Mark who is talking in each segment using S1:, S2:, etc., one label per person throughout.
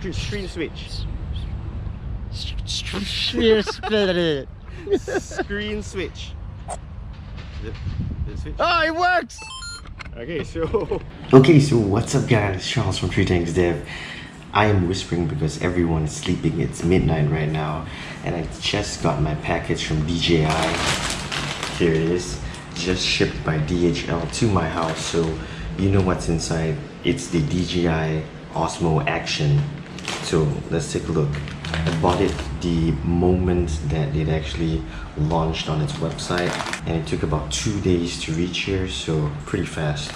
S1: Screen switch.
S2: Screen
S1: switch. The switch.
S2: Oh, it works!
S1: Okay, so
S3: what's up guys? Charles from TreeTanksDev. I am whispering because everyone is sleeping. It's midnight right now, and I just got my package from DJI. Here it is, just shipped by DHL to my house. So you know what's inside. It's the DJI Osmo Action. So let's take a look. I bought it the moment that it actually launched on its website, and it took about 2 days to reach here, so pretty fast.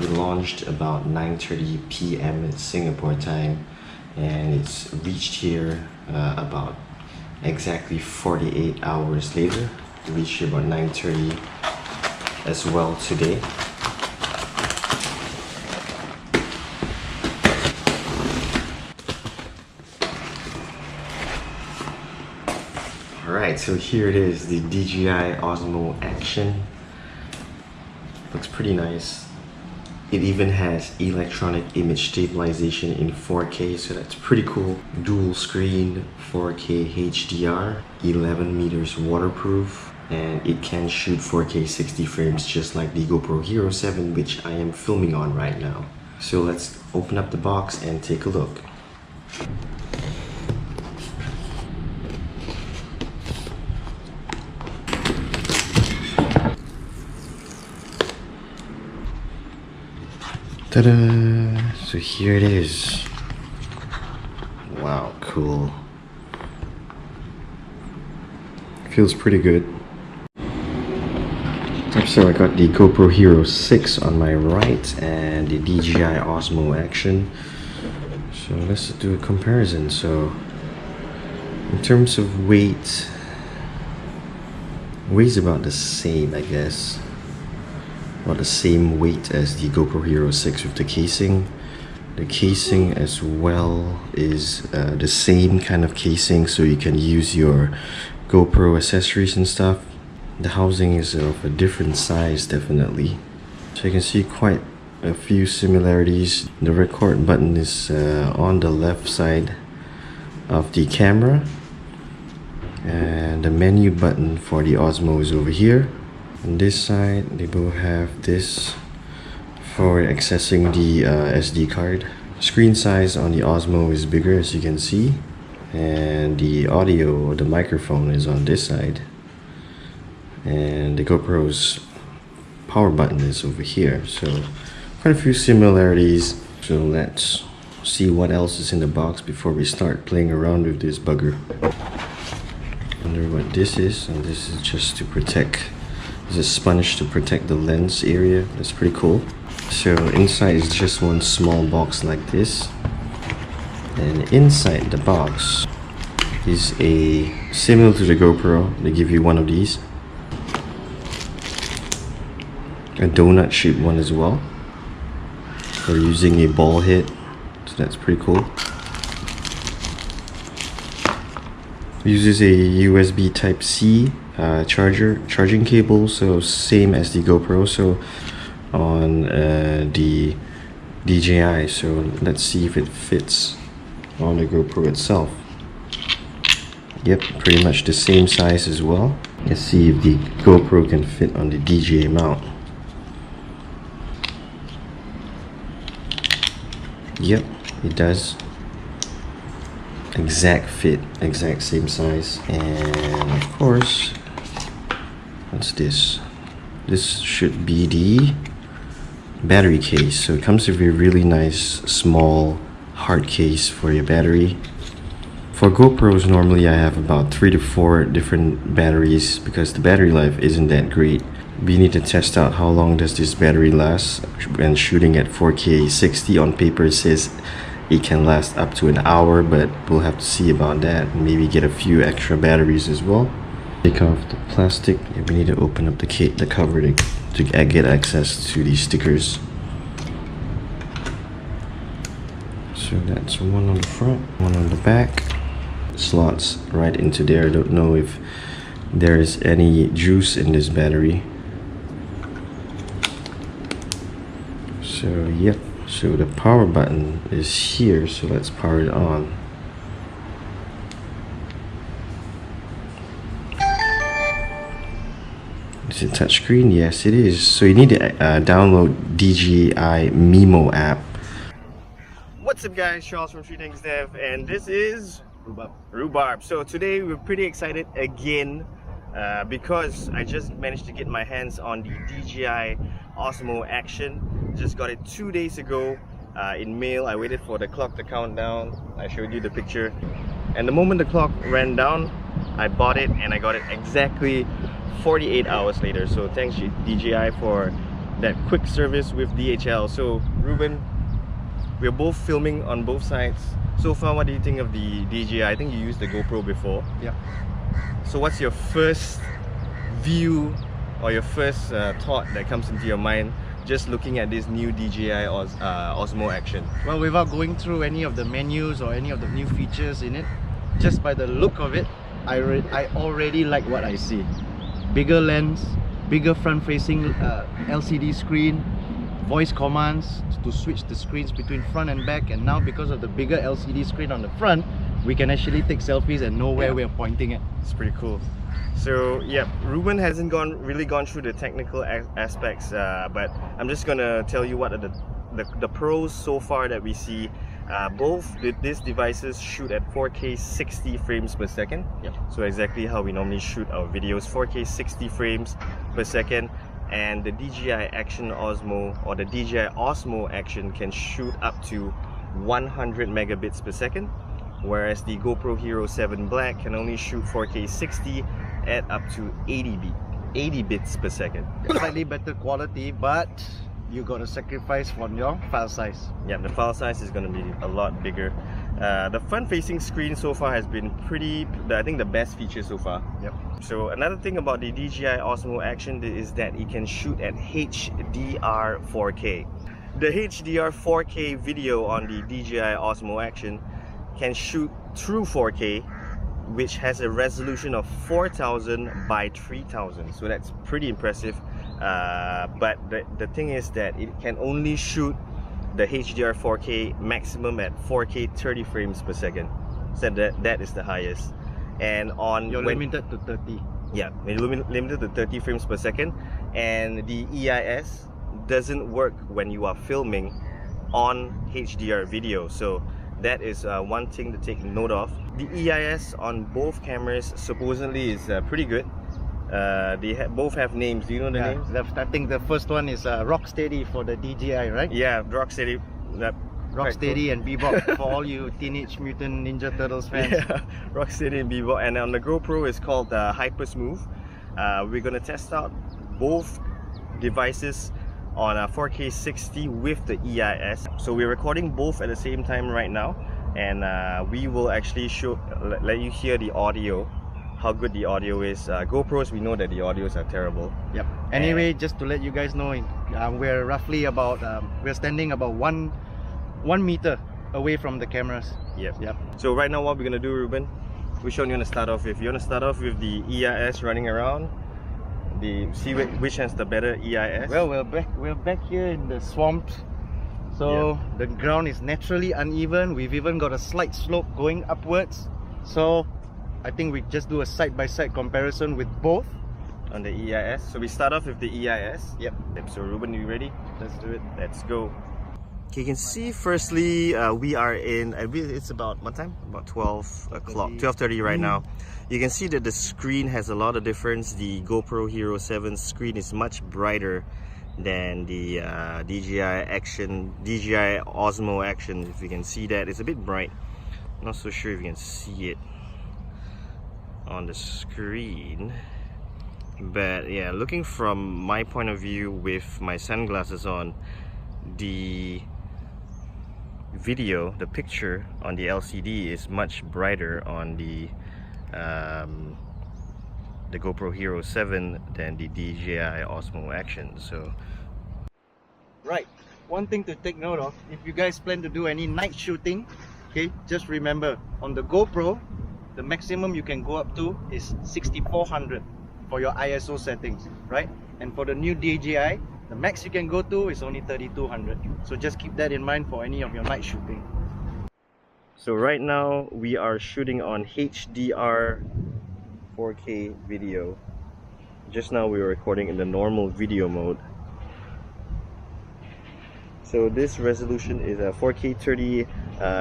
S3: It launched about 9:30 p.m. at Singapore time, and it's reached here about exactly 48 hours later. It reached here about 9:30 as well today. Alright, so here it is, the DJI Osmo Action. Looks pretty nice. It even has electronic image stabilization in 4K, so that's pretty cool. Dual screen, 4K HDR, 11 meters waterproof, and it can shoot 4K 60 frames just like the Gopro Hero 7, which I am filming on right now. So let's open up the box and take a look. Ta-da! So here it is. Wow, cool. Feels pretty good. So I got the Gopro Hero 6 on my right and the DJI Osmo Action. So let's do a comparison. So in terms of weight, weighs about the same, I guess. About the same weight as the Gopro Hero 6 with the casing. The casing as well is the same kind of casing, so you can use your GoPro accessories and stuff. The housing is of a different size, definitely. So you can see quite a few similarities. The record button is on the left side of the camera, and the menu button for the Osmo is over here. On this side, they both have this for accessing the SD card. Screen size on the Osmo is bigger, as you can see, and the audio or the microphone is on this side, and the GoPro's power button is over here. So quite a few similarities. So let's see what else is in the box before we start playing around with this bugger. I wonder what this is, and this is just to protect. There's a sponge to protect the lens area. That's pretty cool. So inside is just one small box like this, and inside the box is a, similar to the GoPro, they give you one of these, a donut shaped one as well for using a ball head. So that's pretty cool. Uses a USB Type-C charging cable, so same as the GoPro, so on the DJI. So let's see if it fits on the GoPro itself. Yep, pretty much the same size as well. Let's see if the GoPro can fit on the DJI mount. Yep, it does. Exact fit, exact same size. And of course, what's this? This should be the battery case. So it comes with a really nice small hard case for your battery. For GoPros, normally I have about 3 to 4 different batteries because the battery life isn't that great. We need to test out how long does this battery last. When shooting at 4K 60, on paper it says it can last up to an hour, but we'll have to see about that. Maybe get a few extra batteries as well. Take off the plastic. We need to open up the cover to get access to these stickers. So that's one on the front, one on the back. Slots right into there. I don't know if there is any juice in this battery. So yep, So the power button is here, so let's power it on. Is it touchscreen? Yes, it is. So you need to download DJI Mimo app.
S1: What's up guys, Charles from TreeTanksDev, and this is Rhubarb. So today we're pretty excited again because I just managed to get my hands on the DJI Osmo Action. Just got it 2 days ago in mail. I waited for the clock to count down. I showed you the picture, and the moment the clock ran down, I bought it and I got it exactly 48 hours later. So thanks DJI for that quick service with DHL. So Ruben, we're both filming on both sides. So far, what do you think of the DJI? I think you used the Gopro before.
S2: Yeah.
S1: So what's your first view or your first thought that comes into your mind just looking at this new DJI Osmo Action?
S2: Well, without going through any of the menus or any of the new features in it, just by the look of it, I already like what I see. Bigger lens, bigger front-facing LCD screen, voice commands to switch the screens between front and back, and now because of the bigger LCD screen on the front, we can actually take selfies and know where we're pointing at.
S1: It's pretty cool. So yeah, Ruben hasn't really gone through the technical aspects, but I'm just gonna tell you what are the pros so far that we see. Both these devices shoot at 4K 60 frames per second.
S2: Yep.
S1: So exactly how we normally shoot our videos, 4K 60 frames per second. And the DJI Action Osmo or the DJI Osmo Action can shoot up to 100 megabits per second, whereas the GoPro Hero 7 Black can only shoot 4K 60 at up to 80 bits per second.
S2: Slightly better quality, but you gotta sacrifice on your file size.
S1: Yeah, the file size is going to be a lot bigger. The front-facing screen so far has been I think the best feature so far.
S2: Yep.
S1: So another thing about the DJI Osmo Action is that it can shoot at HDR 4K. The HDR 4K video on the DJI Osmo Action can shoot through 4K, which has a resolution of 4000 by 3000. So that's pretty impressive. But the thing is that it can only shoot the HDR 4K maximum at 4K 30 frames per second. So that is the highest. And
S2: you're limited to 30.
S1: Yeah, limited to 30 frames per second. And the EIS doesn't work when you are filming on HDR video. So that is one thing to take note of. The EIS on both cameras supposedly is pretty good. They both have names. Do you know the names?
S2: I think the first one is Rocksteady for the DJI, right?
S1: Yeah, Rocksteady.
S2: Rocksteady and Bebop for all you Teenage Mutant Ninja Turtles fans.
S1: Yeah, Rocksteady and Bebop. And on the GoPro is called Hyper Smooth. We're gonna test out both devices on 4K 60 with the EIS. So we're recording both at the same time right now, and we will actually let you hear the audio, how good the audio is. GoPros, we know that the audios are terrible.
S2: Yep. Anyway, just to let you guys know, we're roughly about we're standing about one meter away from the cameras.
S1: Yep. So right now, what we're gonna do, Ruben, which one you wanna start off with? You wanna start off with the EIS running around? See which has the better EIS?
S2: Well, we're back here in the swamp, so the ground is naturally uneven. We've even got a slight slope going upwards, so I think we just do a side-by-side comparison with both
S1: on the EIS. So we start off with the EIS.
S2: Yep.
S1: So Ruben, you ready?
S2: Let's do it.
S1: Let's go. Okay, you can see firstly we are in, it's about what time? About 12 o'clock, 12:30 right now. You can see that the screen has a lot of difference. The GoPro Hero 7 screen is much brighter than the DJI Osmo Action. If you can see that, it's a bit bright. I'm not so sure if you can see it on the screen, but yeah, looking from my point of view with my sunglasses on, the video, the picture on the LCD is much brighter on the GoPro Hero 7 than the DJI Osmo Action. So
S2: right, one thing to take note of, if you guys plan to do any night shooting, okay, just remember on the GoPro the maximum you can go up to is 6400 for your ISO settings, right? And for the new DJI, the The max you can go to is only 3200. So just keep that in mind for any of your night shooting.
S1: So right now we are shooting on HDR 4K video. Just now we were recording in the normal video mode. So this resolution is a 4K 30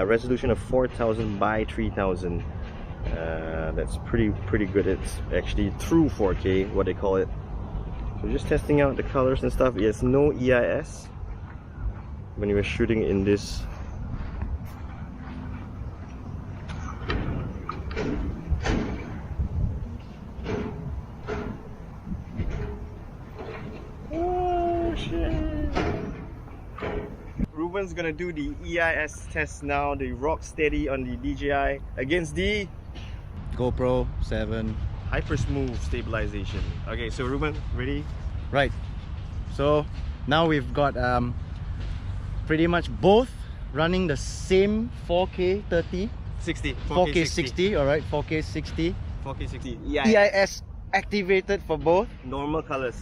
S1: resolution of 4000 by 3000. That's pretty good. It's actually true 4K, what they call it. So just testing out the colors and stuff. Yes, no EIS when you were shooting in this. Oh shit! Ruben's gonna do the EIS test now, the rock steady on the DJI against the
S2: GoPro 7.
S1: hyper smooth stabilization. Okay, so Ruben, ready?
S2: Right. So now we've got pretty much both running the same 4K 30,
S1: 60,
S2: 4K 60. All right, 4K 60.
S1: 4K 60.
S2: EIS activated for both.
S1: Normal colors.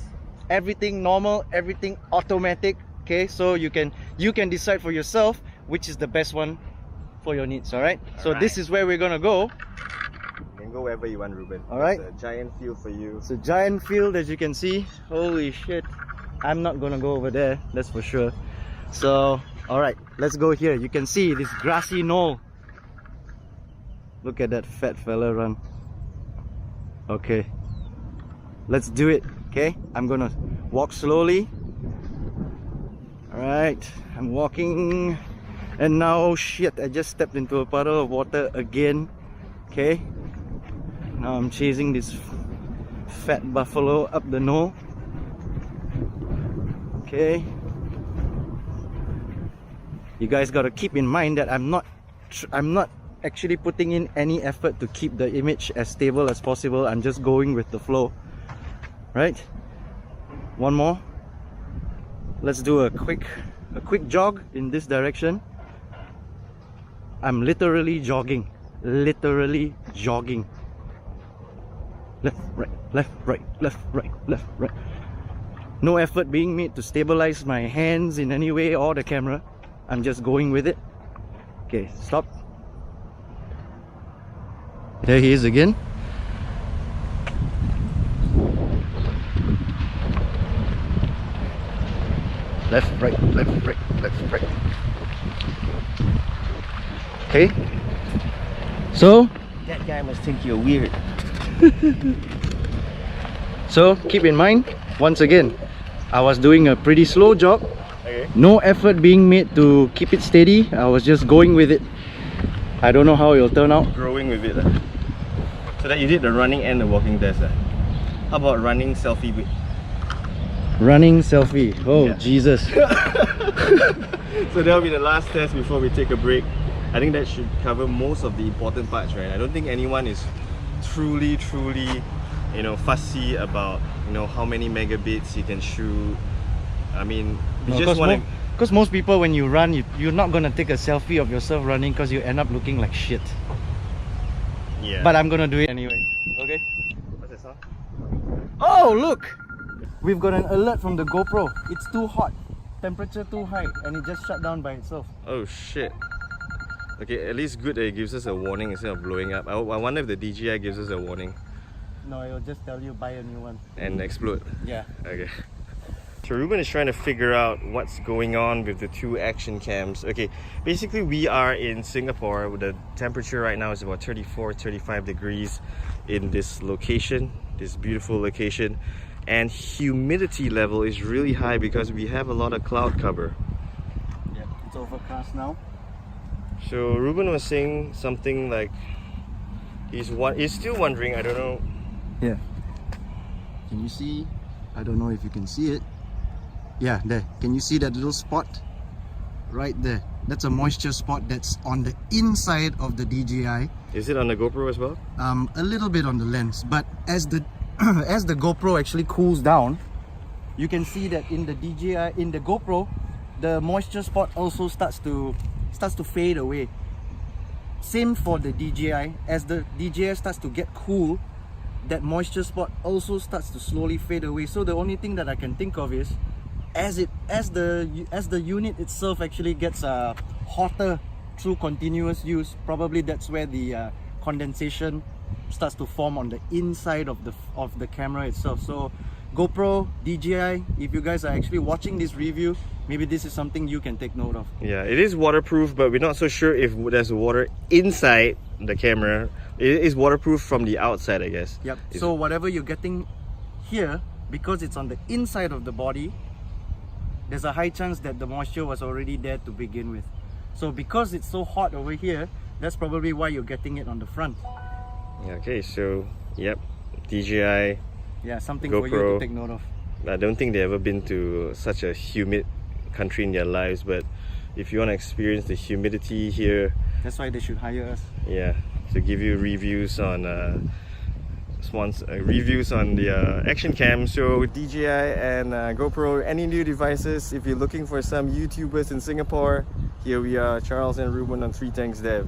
S2: Everything normal, everything automatic. Okay, so you can decide for yourself which is the best one for your needs. All right. So this is where we're gonna go.
S1: You can go wherever you want, Ruben.
S2: All right.
S1: It's a giant field for you.
S2: It's a giant field, as you can see. Holy shit! I'm not gonna go over there. That's for sure. So, all right, let's go here. You can see this grassy knoll. Look at that fat fella run. Okay, let's do it. Okay, I'm gonna walk slowly. Alright, I'm walking, and now, oh shit, I just stepped into a puddle of water again. Okay, now I'm chasing this fat buffalo up the knoll. Okay, you guys gotta keep in mind that I'm not actually putting in any effort to keep the image as stable as possible. I'm just going with the flow. Right, one more. Let's do a quick jog in this direction. I'm literally jogging. Left, right, left, right, left, right, left, right. No effort being made to stabilize my hands in any way or the camera. I'm just going with it. Okay, stop. There he is again. Left, right, left, right, left, right. Okay. So
S1: That guy must think you're weird.
S2: so keep in mind, once again, I was doing a pretty slow jog.
S1: Okay.
S2: No effort being made to keep it steady. I was just going with it. I don't know how it'll turn out.
S1: Growing with it. So that you did the running and the walking test. How about running selfie with?
S2: Running selfie. Oh
S1: Yeah.
S2: Jesus.
S1: So that'll be the last test before we take a break. I think that should cover most of the important parts, right? I don't think anyone is truly, you know, fussy about, you know, how many megabits you can shoot. I mean, you just want to.
S2: Because most people, when you run, you're not gonna take a selfie of yourself running because you end up looking like shit.
S1: Yeah.
S2: But I'm gonna do it anyway. Okay.
S1: What's that sound?
S2: Oh look! We've got an alert from the GoPro. It's too hot. Temperature too high, and it just shut down by itself.
S1: Oh shit. Okay, at least good that it gives us a warning instead of blowing up. I wonder if the DJI gives us a warning
S2: No, it'll just tell you buy a new one.
S1: and explode.
S2: Yeah.
S1: Okay. So Ruben is trying to figure out what's going on with the two action cams. Okay, basically we are in Singapore. The temperature right now is about 34-35 degrees in this location, this beautiful location. And humidity level is really high because we have a lot of cloud cover.
S2: Yeah, it's overcast now.
S1: So Ruben was saying something like he's still wondering, I don't know.
S2: Yeah. Can you see? I don't know if you can see it. Yeah, there. Can you see that little spot? Right there. That's a moisture spot that's on the inside of the DJI.
S1: Is it on the GoPro as well?
S2: A little bit on the lens, but as the as the GoPro actually cools down, you can see that in the DJI, in the GoPro, the moisture spot also starts to fade away. Same for the DJI. As the DJI starts to get cool, that moisture spot also starts to slowly fade away. So the only thing that I can think of is as the unit itself actually gets hotter through continuous use, probably that's where the condensation starts to form on the inside of the camera itself. So GoPro, DJI, if you guys are actually watching this review, maybe this is something you can take note of.
S1: Yeah, it is waterproof, but we're not so sure if there's water inside the camera. It is waterproof from the outside, I guess.
S2: Yep. So whatever you're getting here, because it's on the inside of the body, there's a high chance that the moisture was already there to begin with. So because it's so hot over here, that's probably why you're getting it on the front.
S1: Okay, so yep, DJI.
S2: Yeah, something
S1: GoPro.
S2: for you to take note of.
S1: I don't think they've ever been to such a humid country in their lives, but if you want to experience the humidity here,
S2: that's why they should hire us.
S1: Yeah, to give you reviews on the action cam. So with DJI and GoPro, any new devices, if you're looking for some YouTubers in Singapore, here we are, Charles and Ruben on TreeTanksDev.